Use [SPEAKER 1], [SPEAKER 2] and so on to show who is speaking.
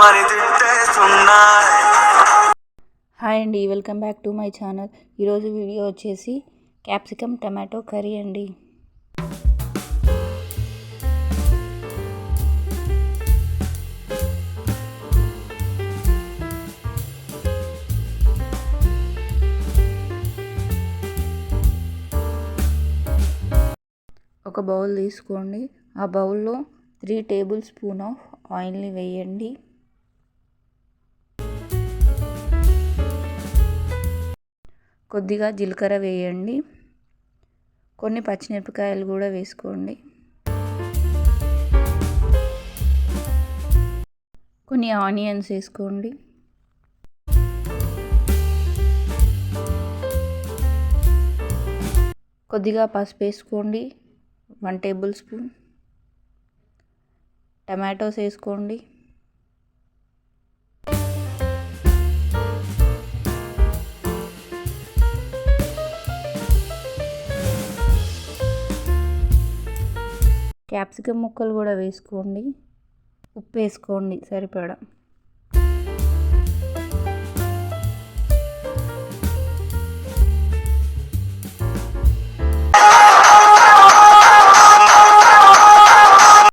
[SPEAKER 1] Hi అండి, welcome back to my channel. ఈరోజు video వచ్చేసి క్యాప్సికమ్ టమాటో కర్రీ అండి. ఒక బౌల్ తీసుకోండి. ఆ బౌల్లో 3 టేబుల్ స్పూన్ ఆఫ్ ఆయిల్ని వేయండి. కొద్దిగా జీలకర్ర వేయండి. కొన్ని పచ్చిమిరపకాయలు కూడా వేసుకోండి. కొన్ని ఆనియన్స్ వేసుకోండి. కొద్దిగా పసుపు వేసుకోండి, 1 టేబుల్ స్పూన్. టమాటోస్ వేసుకోండి. క్యాప్సికమ్ ముక్కలు కూడా వేసుకోండి. ఉప్పు వేసుకోండి సరిపడా.